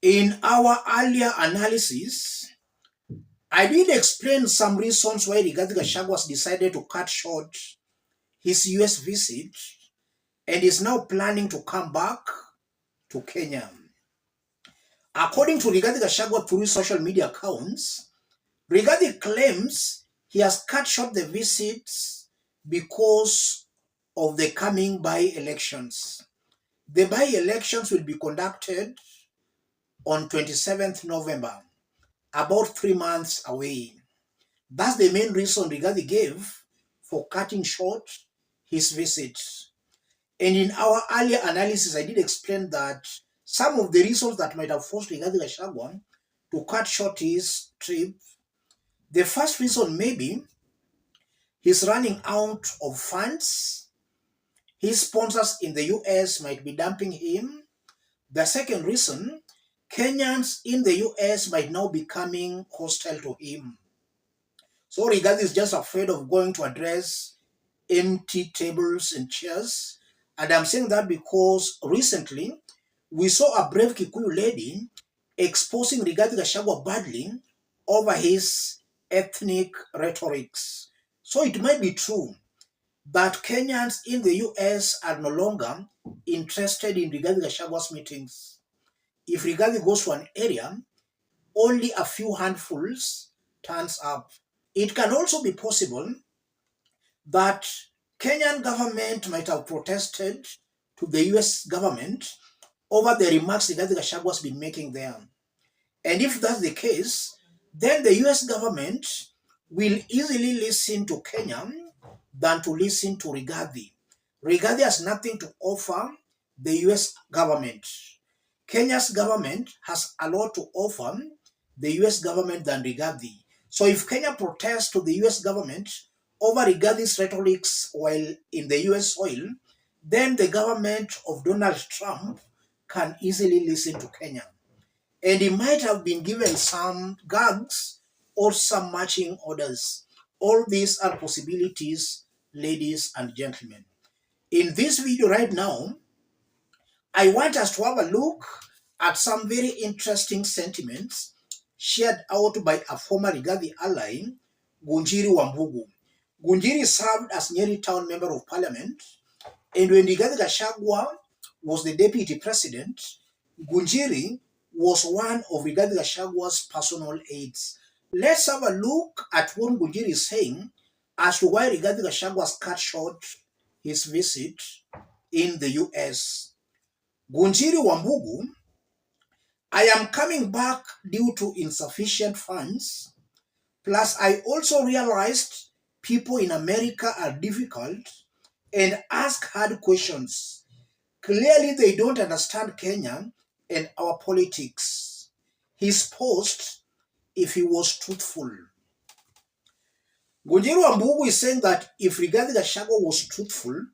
In our earlier analysis, I did explain some reasons why Rigathi Gachagua decided to cut short his US visit and is now planning to come back to Kenya. According to Rigathi Gachagua through his social media accounts, Rigathi claims he has cut short the visits because of the coming by-elections. The by-elections will be conducted on 27th November, about 3 months away. That's the main reason Rigathi gave for cutting short his visit. And in our earlier analysis, I did explain that some of the reasons that might have forced Rigathi Gachagua to cut short his trip. The first reason maybe he's running out of funds. His sponsors in the US might be dumping him. The second reason, Kenyans in the US might now be becoming hostile to him. So Rigathi is just afraid of going to address empty tables and chairs. And I'm saying that because recently we saw a brave Kikuyu lady exposing Rigathi Gachagua badly over his ethnic rhetorics. So it might be true that Kenyans in the US are no longer interested in Rigathi Gachagua's meetings. If Rigathi goes to an area, only a few handfuls turns up. It can also be possible that Kenyan government might have protested to the US government over the remarks Rigathi Gachagua has been making there. And if that's the case, then the US government will easily listen to Kenya than to listen to Rigathi. Rigathi has nothing to offer the US government. Kenya's government has a lot to offer the US government than Rigathi. So if Kenya protests to the US government over Rigathi's rhetorics while in the US soil, then the government of Donald Trump can easily listen to Kenya. And he might have been given some gags or some marching orders. All these are possibilities, ladies and gentlemen. In this video right now, I want us to have a look at some very interesting sentiments shared out by a former Rigathi ally, Ngunjiri Wambugu. Ngunjiri served as Nyeri Town Member of Parliament, and when Rigathi Gachagua was the Deputy President, Ngunjiri was one of Rigathi Gachagua's personal aides. Let's have a look at what Ngunjiri is saying as to why Rigathi Gachagua has cut short his visit in the US. Ngunjiri Wambugu, I am coming back due to insufficient funds. Plus, I also realized people in America are difficult and ask hard questions. Clearly, they don't understand Kenya and our politics. His post, if he was truthful. Ngunjiri Wambugu is saying that if Rigathi Gachagua was truthful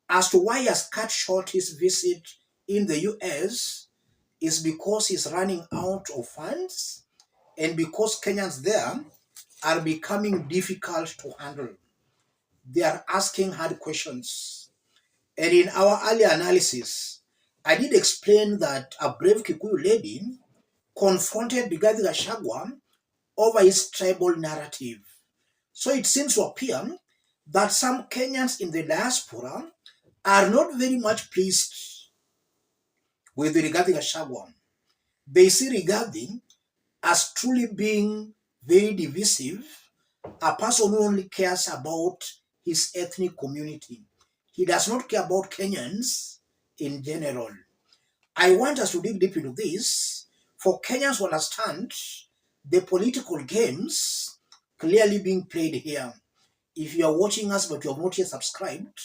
as to why he has cut short his visit in the US, is because he's running out of funds and because Kenyans there are becoming difficult to handle. They are asking hard questions. And in our earlier analysis, I did explain that a brave Kikuyu lady confronted Rigathi Gachagua over his tribal narrative. So it seems to appear that some Kenyans in the diaspora are not very much pleased with Rigathi Gachagua. They see Rigathi as truly being very divisive, a person who only cares about his ethnic community. He does not care about Kenyans in general. I want us to dig deep into this for Kenyans to understand the political games clearly being played here. If you are watching us but you have not yet subscribed,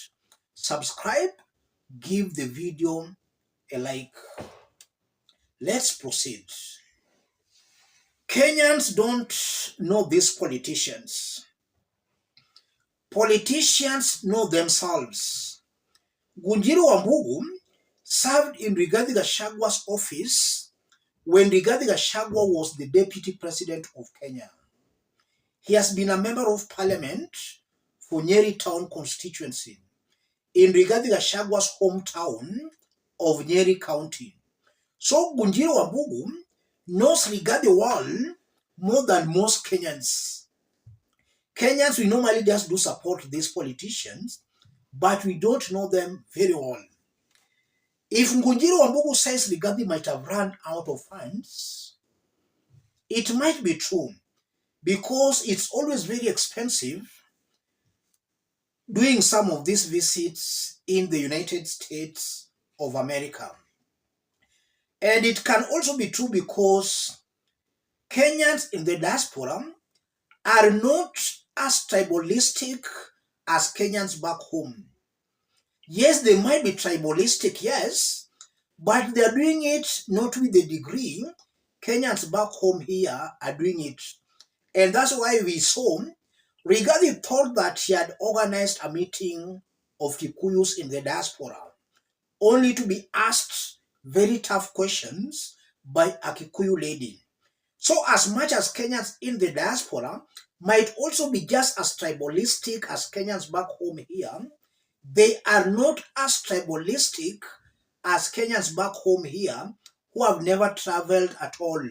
subscribe, give the video a like. Let's proceed. Kenyans don't know these politicians. Politicians know themselves. Ngunjiri Wambugu served in Rigathi Gachagua's office when Rigathi Gachagua was the Deputy President of Kenya. He has been a Member of Parliament for Nyeri Town constituency in Rigathi Gachagua's hometown of Nyeri County. So Ngunjiri Wambugu knows Rigathi well more than most Kenyans. Kenyans, we normally just do support these politicians, but we don't know them very well. If Ngunjiri Wambugu says Rigathi might have run out of funds, it might be true, because it's always very expensive doing some of these visits in the United States of America. And it can also be true because Kenyans in the diaspora are not as tribalistic as Kenyans back home. Yes, they might be tribalistic, yes, but they're doing it not with the degree Kenyans back home here are doing it. And that's why we saw Rigathi thought that he had organized a meeting of Kikuyus in the diaspora, only to be asked very tough questions by a Kikuyu lady. So as much as Kenyans in the diaspora might also be just as tribalistic as Kenyans back home here, they are not as tribalistic as Kenyans back home here who have never traveled at all.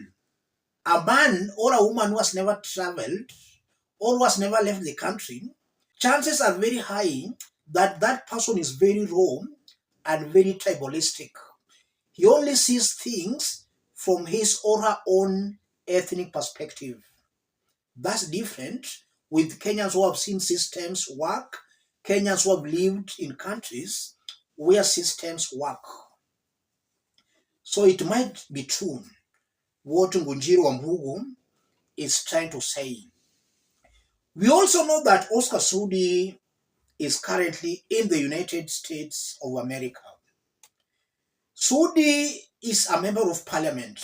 A man or a woman who has never traveled or who has never left the country, chances are very high that that person is very raw and very tribalistic. He only sees things from his or her own ethnic perspective. That's different with Kenyans who have seen systems work, Kenyans who have lived in countries where systems work. So it might be true what Ngunjiri Wambugu is trying to say. We also know that Oscar Sudi is currently in the United States of America. Sudi is a member of parliament.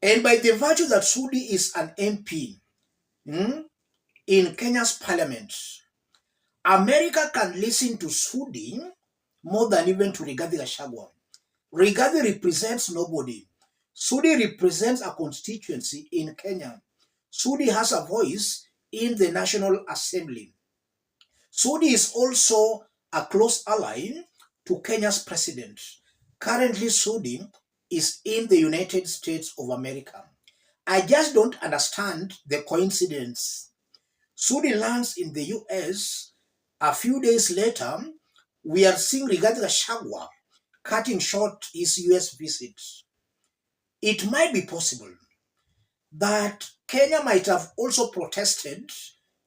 And by the virtue that Sudi is an MP in Kenya's parliament, America can listen to Sudi more than even to Rigathi Gashagwa. Rigathi represents nobody. Sudi represents a constituency in Kenya. Sudi has a voice in the National Assembly. Sudi is also a close ally to Kenya's president. Currently, Sudi is in the United States of America. I just don't understand the coincidence. Sudi lands in the US. A few days later, we are seeing Rigathi Gashagwa cutting short his US visit. It might be possible that Kenya might have also protested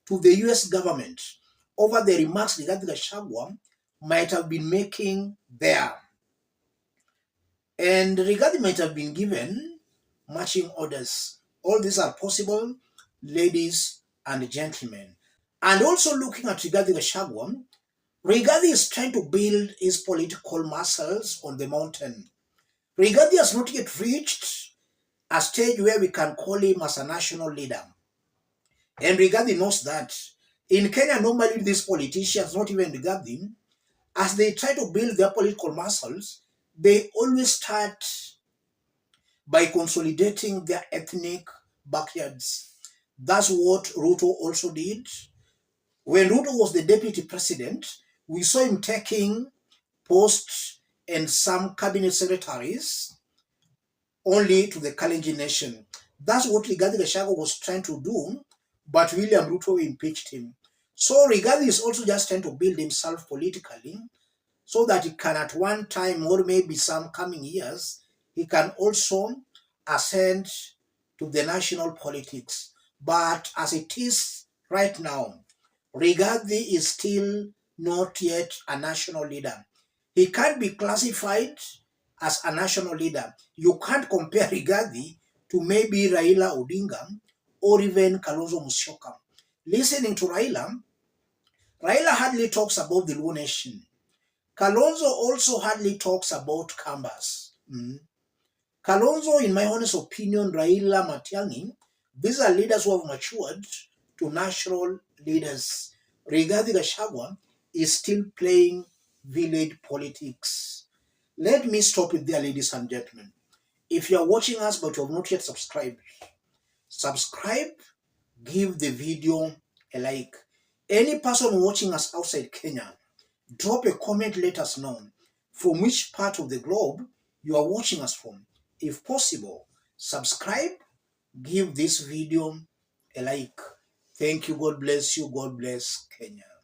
to the US government over the remarks Rigathi Gashagwa might have been making there. And Rigathi might have been given marching orders. All these are possible, ladies and gentlemen. And also looking at Rigathi Gashagwa, Rigathi is trying to build his political muscles on the mountain. Rigathi has not yet reached a stage where we can call him as a national leader. And Rigathi knows that. In Kenya, normally these politicians, not even Rigathi, as they try to build their political muscles, they always start by consolidating their ethnic backyards. That's what Ruto also did. When Ruto was the deputy president, we saw him taking posts and some cabinet secretaries only to the Kalenjin nation. That's what Rigathi Gachagua was trying to do, but William Ruto impeached him. So Rigathi is also just trying to build himself politically so that he can at one time, or maybe some coming years, he can also ascend to the national politics. But as it is right now, Rigathi is still not yet a national leader. He can't be classified as a national leader. You can't compare Rigathi to maybe Raila Odinga or even Kalonzo Musyoka. Listening to Raila hardly talks about the Luo nation. Kalonzo also hardly talks about Kambas. Kalonzo, in my honest opinion, Raila, Matiang'i, these are leaders who have matured to national leaders. Rigathi Gachagua is still playing village politics. Let me stop it there, ladies and gentlemen. If you are watching us but you have not yet subscribed, subscribe, give the video a like. Any person watching us outside Kenya, drop a comment, let us know from which part of the globe you are watching us from. If possible, subscribe, give this video a like. Thank you. God bless you. God bless Kenya.